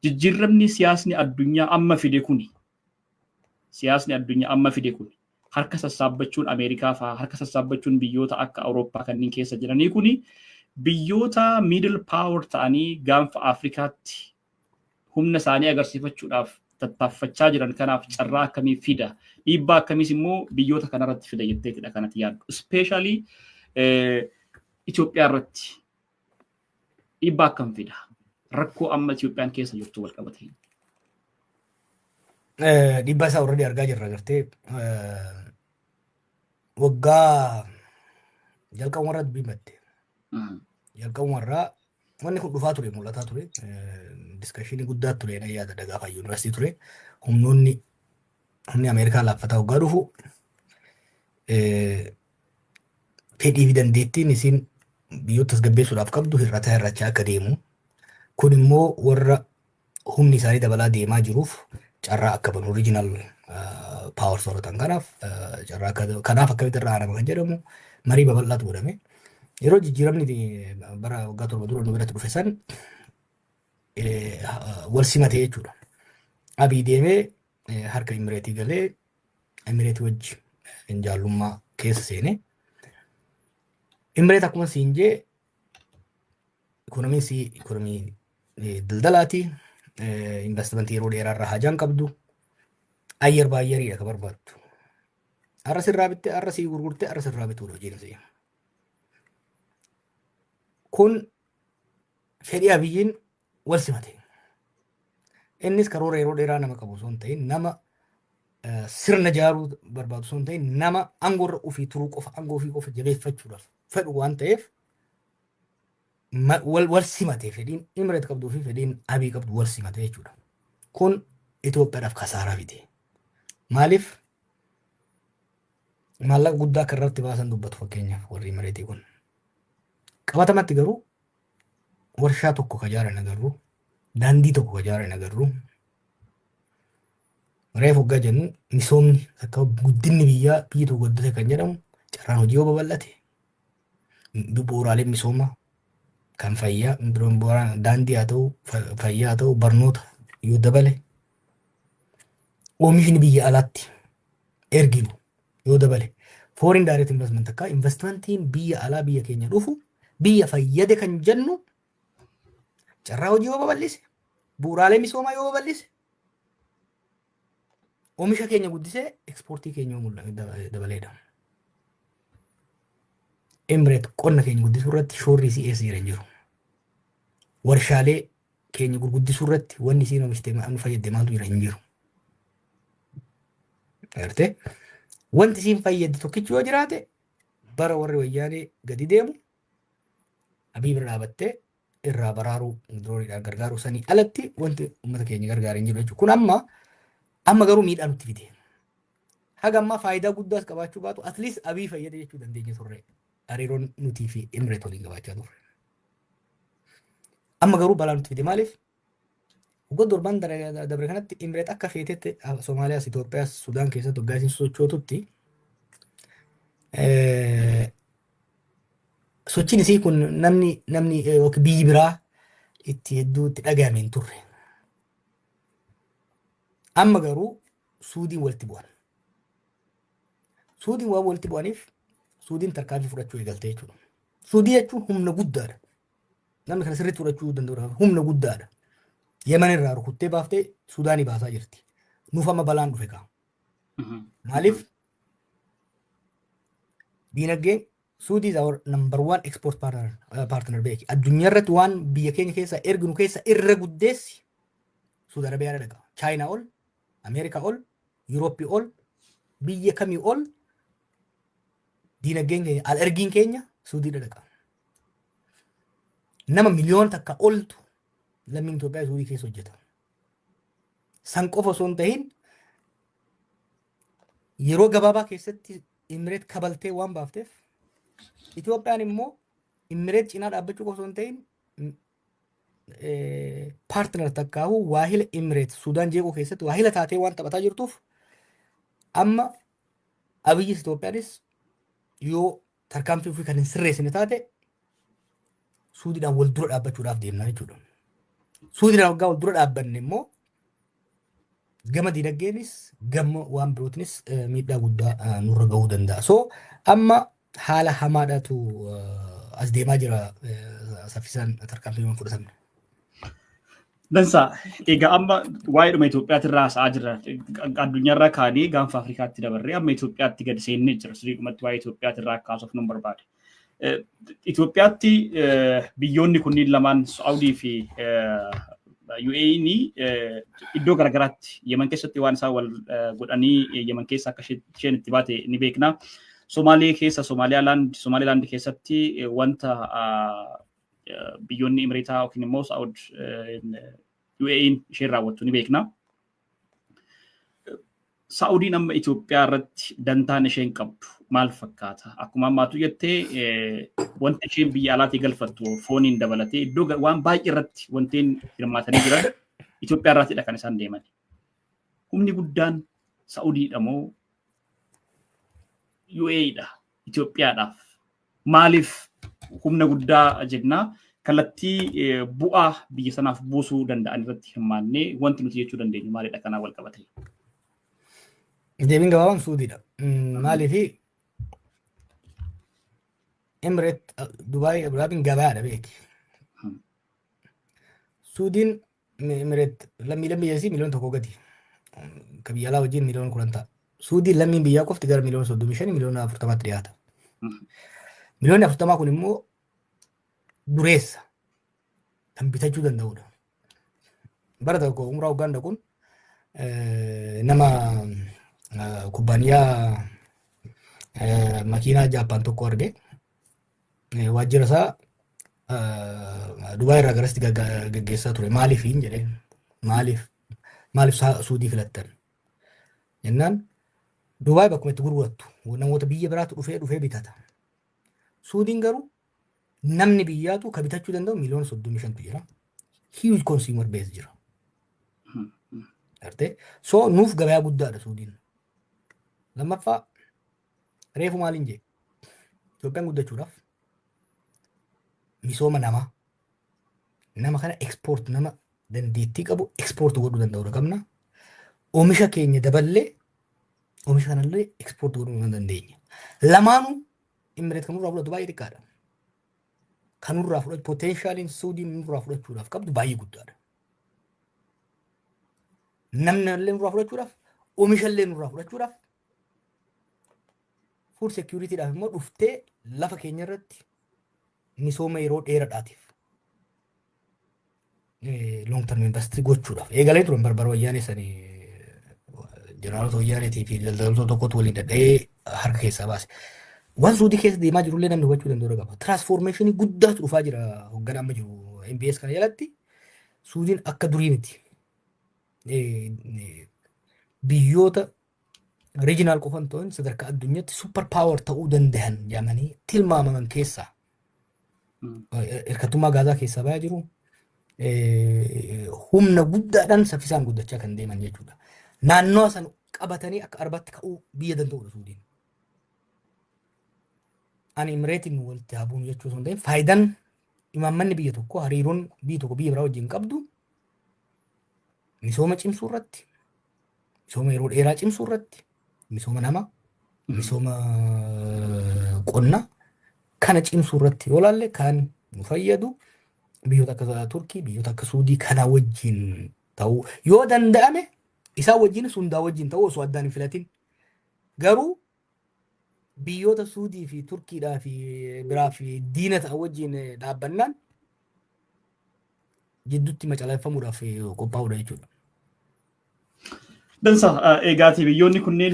jijjiiramni siyaasni addunyaa amma fide kuni siyaasni addunyaa amma fide kuni harka sassaabbachuun Ameerikaa fa'aa harka sassaabbachuun biyyoota akka Awurooppaa kanneen keessa jiranii kuni biyyoota middle power ta'anii gaanfa Afrikaatti humna isaanii agarsiifachuudhaaf tattaaffachaa jiran kanaaf carraa akkamii fida dhiibbaa akkamiis immoo biyyoota kanarratti fida jetteetidha kanatti yaaddu especially Itoophiyaa irratti dhiibbaa akkam fida rakkoo amma Itoophiyaan keessa jirtu wal qabatee dhiibbaa isaa already argaa jirra gartee waggaa jalqabumarraa dubbii matte jalqabumarraa wanni kun dhufaa ture mul'ataa ture diskashinii guddaa ture na yaada Dagaafa yuunivarsiitii ture humni Ameerikaa laaffataa waggaa dhufu fedhii fi dandeettiin isin biyyoota tasgabbeessuudhaaf qabdu hir'achaa akka deemu kun immoo warra humni isaanii dabalaa deemaa jiruuf carraa akka banu original power sooratan kanaaf akkamitti irraa aanama kan jedhamu marii babal'aatu godhame. Yeroo jijjiiramni bara waggaa 7 dura nu biratti dhufe san wal simate jechuudha. Abii deemee harka Imireetii galee Imireetii wajji jaallummaa keessa seene. Imireet akkuma siin jee ikonomii daldalaati. Investimentii yeroo dheeraa irraa hajaan qabdu. Ayyar baay'ariidha ka barbaaddu. Arra sirraa bittee arra sii gurgurtee arra sirraa bituudha hojiin. Kun fedhii Abiyyiin wal simate. Innis karoora yeroo dheeraa nama qabu osoo hin ta'in nama sirna jaaruu barbaadu osoo hin ta'in nama aangoorra ofii turuu qofa aangoo ofii qofa jabeeffachuudhaaf fedhu waan ta'eef wal simate fedhiin Imireet qabduu fi fedhiin Abii qabdu wal simate jechuudha. Kun Itoophiyaadhaaf kasaaraa fide. Maaliif maallaqa guddaa akka irratti baasan dubbatu fakkeenyaaf warri Imireetii kun. Qabatamatti garuu warshaa tokko ka jaaran agarru daandii tokko ka jaaran agarru reef waggaa jennu misoomni akka guddinni biyya tokko guddate kan jedhamu carraan hojii yoo babal'ate bu'uuraaleen misoomaa kan fayyaa daandii haa ta'u fayyaa haa ta'u barnoota yoo dabale oomishni biyya alaatti erginu yoo dabale foreign direct investment akka investmentiin biyya alaa biyya keenya dhufu biyya fayyade kan jennu carraa hojii yoo babal'ise bu'uuraalee misoomaa yoo babal'ise oomisha keenya guddisee ekspoortii keenya dabaleedha. Imireet qonna keenya guddisuu irratti shoorrii CS jiran jiru. Warshaalee keenya gurguddisuu irratti wanni isiin oomishte nu fayyadde maaltu jira hin jiru. Agartee wanti isiin fayyadde tokkichi yoo jiraate bara warri wayyaanee gadi deemu Abii bira dhaabattee irraa baraaruu dooniidhaan gargaaruu sanii alatti wanti uummata keenya gargaara hin jiru jechuudha. Kun amma garuu miidhaa nutti fide. Haga ammaa faayidaa guddaas qabaachuu baatu at least Abii fayyade jechuu dandeenya turre. Hariiroon nutii fi Imireet waliin qabaachaa turre. Amma garuu balaa nutti fide maaliif? Waggoota torban dabre kanatti Imireet akka feetetti Somaaliyaas, Itoophiyaas, Sudaan keessatti waggaa isin sochootutti sochiin isii kun namni biyyi biraa itti hedduutti dhagahame hin turre. Amma garuu Suudiin walitti bu'an. Suudiin waan walitti bu'aniif Suudiin tarkaanfii fudhachuu eegalte jechuudha. Suudii jechuun humna guddaadha. Namni kana sirriitti fudhachuu danda'u humna guddaadha. Yemen irraa rukuttee baaftee Suudaanii baasaa jirti. Nuuf amma balaan dhufe kaa. Maaliif? Diinagdeen Suudi is our number one export partner beeki. Addunyaa irratti waan biyya keenya keessa erginu keessa irra guddeessi Suudi Arabiyaa dhaqa. Chaayinaa ol, Ameerikaa ol, Yurooppii ol, biyya kamii ol diinagdeen keenya al ergiin keenya Suudii dhaqa. Nama miliyoona takka oltu lammiin Itoophiyaa Suudii keessa hojjeta. San qofa osoo hin ta'in yeroo gabaabaa keessatti Imireet kabaltee waan baafteef Itoophiyaan immoo Imireet cinaa dhaabbachuu qofa osoo hin ta'in paartiner takkaahu waahila Imireet Sudaan jeequu keessatti waahila taatee waan taphataa jirtuuf amma Abiyyis Itoophiyaanis yoo tarkaanfii ofii kan hin sirreessine taate Suudiidhaan wal dura dhaabbachuudhaaf deemna jechuudha. Suudiin waggaa wal dura dhaabbanne immoo gama dinagdeenis gama waan birootinis miidhaa guddaa nurra gahuu danda'a. So amma haala hamaadhaatu as deemaa jira saffisaan tarkaanfiiwwan fudhatamne. Dansa egaa amma waa'ee dhuma Itoophiyaatirraa haasa'aa jirra. Addunyaarraa kaanee gaanfa Afrikaatti dabarree amma Itoophiyaatti gadi seennee jira. Sirriidhumatti waa'ee Itoophiyaatirraa akka haasofnu nan barbaade. Itoophiyaatti biyyoonni kunniin lamaan Saawudii fi UAE iddoo garagaraatti Yemen keessatti waan isaan wal godhanii Yemen keessa akka isheen itti baate ni beekna. Somaalee keessa Somaalilaand keessatti wanta biyyoonni Imireetaa yookiin immoo Saawud UAE'n isheen raawwattu ni beekna. Saawudiin amma Itoophiyaa irratti dantaan isheen qabdu maal fakkaata? Akkuma ammaatu jettee wanti isheen biyya alaatii galfattu fooniin dabalatee iddoo waan baay'ee irratti wanteen hirmaatanii jiran Itoophiyaa irraatidha kan isaan deeman. Humni guddaan Saawudiidha moo UAE'dha Itoophiyaadhaaf? Maaliif humna guddaa jennaa kallattii bu'aa biyya sanaaf buusuu danda'an irratti hirmaannee wanti nuti jechuu dandeenyu maalidha kanaa wal qabatee? Deebiin gabaabaan Suudiidha. Maaliifi Emireet Dubaay Abudaabiin gabaadha beeki. Suudiin Emireet lammiileen biyyasii miliyoona tokko gati. Ka biyya alaa wajjin miliyoona 10 ta'a. Suudiin lammiin biyyaa qofti gara miliyoona 35 miliyoona 40 dhiyaata. Miliyoonni 40 kun immoo dureessa kan bitachuu danda'udha. Bara tokko umraa Uganda kun nama kubbaaniyaa makiinaa Jaappaan tokko arge waajjira isaa Dubaay irraa garasitti gaggeessaa ture. Maaliifiin jedhee maaliif Suudii filattan jennaan Dubaay bakkuma itti gurgurattu namoota biyya biraatu dhufee bitata. Suudiin garuu namni biyyaatu ka bitachuu danda'u miliyoona 35 jira. Huge consumer base jira. Artee so nuuf gabayaa guddaadha Suudiin. Lammaffaa reefu maaliin jee Itoophiyaan guddachuudhaaf misooma nama kana export nama dandeettii qabu export godhuu danda'udha qabna. Oomisha keenya daballee oomisha kanallee export godhuu hin dandeenya. Lamaanuu Emireet kanurraa fudhatu baay'ee xiqqaadha. Kanurraa fudhatu potentiaaliin Suudiin nurraa fudhachuudhaaf qabdu baay'ee guddaadha. Namni illee nurraa fudhachuudhaaf oomisha illee nurraa fudhachuudhaaf food securityidhaaf immoo dhuftee lafa keenya irratti misooma yeroo dheeraadhaatiif long term industry gochuudhaaf eegalee turan barbara wayyaanee sanii jeneraaloota wayyaaneetii fi daldaltoota tokkotu waliin dadha'ee harka keessaa baase. Waan Suudii keessa deemaa jirullee namni hubachuu danda'u qaba. Transformation guddaatu dhufaa jira hoogganaa amma jiru MBS kana jalatti. Suudiin akka durii miti. Biyyoota regional qofan ta'an sadarkaa addunyaatti super power ta'uu danda'an jedhamanii tilmaamaman keessaa hirkattummaa gaazaa keessaa ba'aa jiru. Humna guddaadhaan saffisaan guddachaa kan deeman jechuudha. Naannoo san qabatanii akka arbaatti ka'uu biyya danda'udha Suudiin. Ani Emireetiin walitti haabuun jechuu osoo hin ta'in faayidaan imaammanni biyya tokko hariiroon biyya tokko biyya biraa wajjin qabdu misooma cimsuu irratti, misooma yeroo dheeraa cimsuu irratti, misooma nama, misooma qonna kana cimsuu irratti yoo laalle kan nu fayyadu biyyoota akka Turkii, biyyoota akka Suudii kana wajjin ta'uu yoo danda'ame isaa wajjin sundaa wajjin ta'uu osoo addaan hin filatin garuu biyyoota Suudii fi Turkiidhaa fi biraa fi diina ta'an wajjin dhaabbannaan jidduutti macalaaffamuudhaaf qophaa'uudha jechuudha. Dansa eegaati biyyoonni kunneen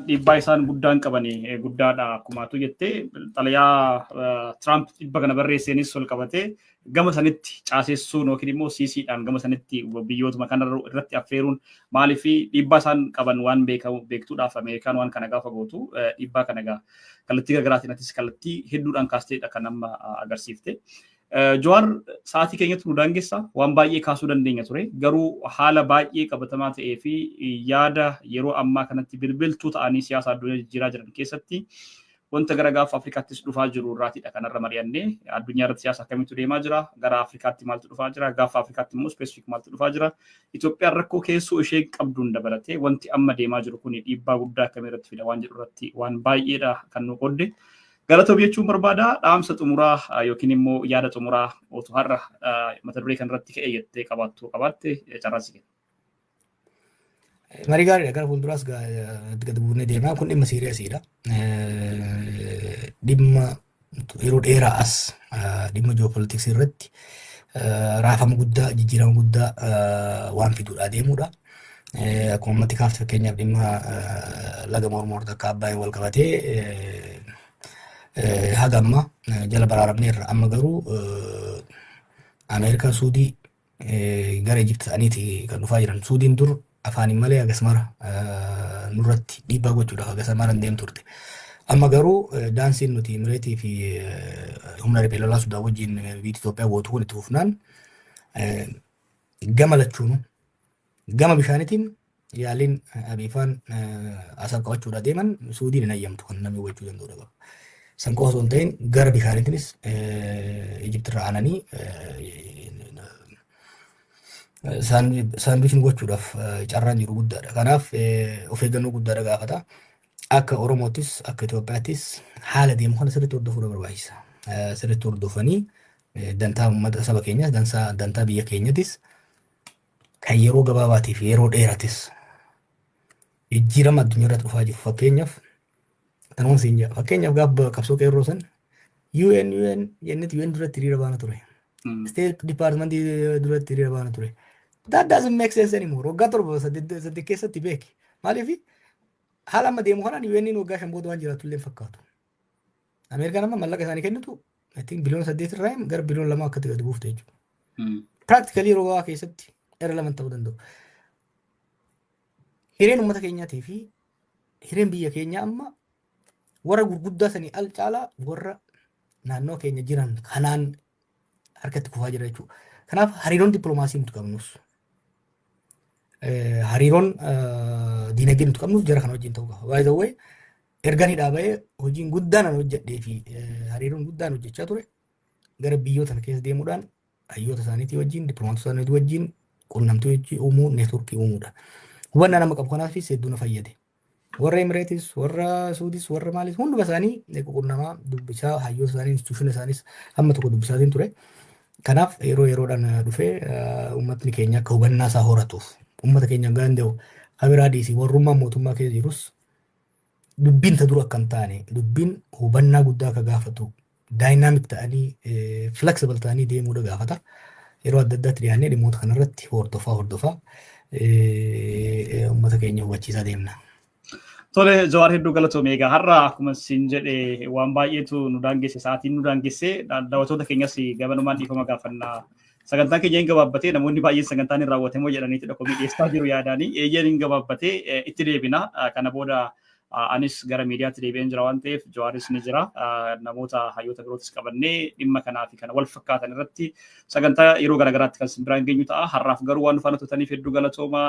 dhiibbaa isaan guddaan qaban guddaadha akkumaatu jettee xalayaa Trump dhibba kana barreesseenis ol qabatee gama sanitti caasessuun yookiin immoo siisiidhaan gama sanitti biyyootuma kana irratti affeeruun maaliif dhiibbaa isaan qaban waan beektuudhaaf Ameerikaan waan kana gaafa gootu dhiibbaa kana kallattii garaagaraatiin kallattii hedduudhaan kaasteedha kan amma agarsiifte. Jawaar sa'aatii keenyatti nu daangessa waan baay'ee kaasuu dandeenya ture garuu haala baay'ee qabatamaa ta'ee fi yaada yeroo ammaa kanatti bilbiltuu ta'anii siyaasa addunyaa jijjiiraa jiran keessatti wanta gara gaafa Afrikaattis dhufaa jiru irraatidha kanarra mari'annee addunyaa irratti siyaasa akkamitti deemaa jira gara Afrikaatti maaltu dhufaa jira gaafa Afrikaatti immoo specific maaltu dhufaa jira Itoophiyaan rakkoo keessoo ishee qabduun dabalatee wanti amma deemaa jiru kun dhiibbaa guddaa akkamii irratti fida waan jedhu irratti waan baay'eedha kan nu qodde galata jechuun barbaada dhaamsa xumuraa yookiin immoo yaada xumuraa otoo har'a mata duree kanarratti ka'ee jettee qabaatte carraasi kenna. Marii gaariidha gara fuulduraas gadi buunee deemaa kun dhimma siiriyaasiidha. Dhimma yeroo dheeraa as dhimma ji'oopolitiksii irratti raafama guddaa jijjiirama guddaa waan fiduudhaa deemuudha. Akkuma ummati kaafte fakkeenyaaf dhimma laga Mormor takka Abbaayeen wal qabatee haga amma jala baraaramneerra amma garuu Ameerikaa Suudii gara Ijipti ta'aniiti kan dhufaa jiran. Suudiin dur afaan malee agasmara nurratti dhiibbaa gochuudhaaf agasmara hin deemtu turte. Amma garuu daansiin nuti Imireetii fi humna riphee lolaa Sudaan wajjin biyya Itoophiyaa gootu kun itti fufnaan gama lachuunu gama bishaanitiin yaaliin Abiifaan asal qabachuudhaa deeman Suudiin hin ayyamtu kan namni gochuu danda'udha. San qofa osoo hin ta'in gara bishaaniitiinis Ijiptirraa aananii saanduuchiin gochuudhaaf carraan jiru guddaadha. Kanaaf of eeggannoo guddaadha gaafata. Akka Oromoottis akka Itoophiyaattis haala deemu kana sirriitti hordofuu barbaachisa. Sirriitti hordofanii dantaa uummata saba keenyaas dantaa biyya keenyattis kan yeroo gabaabaatii fi yeroo dheeraatis jijjiirama addunyaa irratti dhufaa jiru fakkeenyaaf kanuma siin jedha. Fakkeenyaaf gaafa qabsoo qeerroo san UN jennetti UN duratti hiriira baana ture. State Department duratti hiriira baana ture. That doesn't make sense anymore. Waggaa torba saddeet keessatti beeki. Maaliif haala amma deemu kanaan UN waggaa 5 booda waan jiraatu illee fakkaatu. Ameerikaan amma mallaqa isaanii kennitu I think biliyoona 8 irraa gara biliyoona 2 akkatti gadi buufte jechuudha. Practically yeroo gabaabaa keessatti irrelevant ta'uu danda'u. Hireen uummata keenyaatii fi hireen biyya keenyaa amma warra gurguddaa sanii al caalaa warra naannoo keenya jiran kanaan harkatti kufaa jira jechuudha. Kanaaf hariiroon dippiloomaasii nuti qabnus hariiroon diinagdee nuti qabnus jara kana wajjin ta'uu qaba. By the way erganii dhaabee hojiin guddaan an hojjedhee fi hariiroon guddaan hojjechaa ture gara biyyoota keessa deemuudhaan hayyoota isaaniitii wajjin dippiloomaatota isaaniitii wajjin quunnamtii uumuu neetworkii uumuudha. Hubannaa nama qabu kanaafis hedduu na fayyade. Warra Imireetis, warra Suudis, warra Maalis hunduma isaanii quunnamaa dubbisaa hayyoota isaanii instituutiona isaanis hamma tokko dubbisaatiin ture. Kanaaf yeroo yeroodhaan dhufee uummatni keenya akka hubannaa isaa horatuuf uummata keenya gaanda'u kabiraa dhiisii warrummaa mootummaa keessa jirus dubbiin ta dura akka hin taane dubbiin hubannaa guddaa akka gaafatu daayinaamik ta'anii flexible ta'anii deemuudha gaafata. Yeroo adda addaatti dhiyaannee dhimmoota kanarratti hordofaa uummata keenya hubachiisaa deemna. Tole Jawaar hedduu galatoomee egaa har'a akkuma isin jedhe waan baay'eetu nu daangesse sa'aatiin nu daangesse daawwattoota keenyas gabanumaan dhiifama gaafannaa. Sagantaan keenya hin gabaabbatee namoonni baay'een sagantaan hin raawwatamoo jedhaniiti dhaqomii dhiyeessaa jiru yaadaanii eeyyeen hin gabaabbatee itti deebina kana booda anis gara miidiyaatti deebi'een jira waan ta'eef Jawaaris ni jira namoota hayyoota birootis qabannee dhimma kanaa fi kana wal fakkaatan irratti sagantaa yeroo garaagaraatti kan isin biraan geenyu ta'a har'aaf garuu waan nu faana turtaniif hedduu galatoomaa.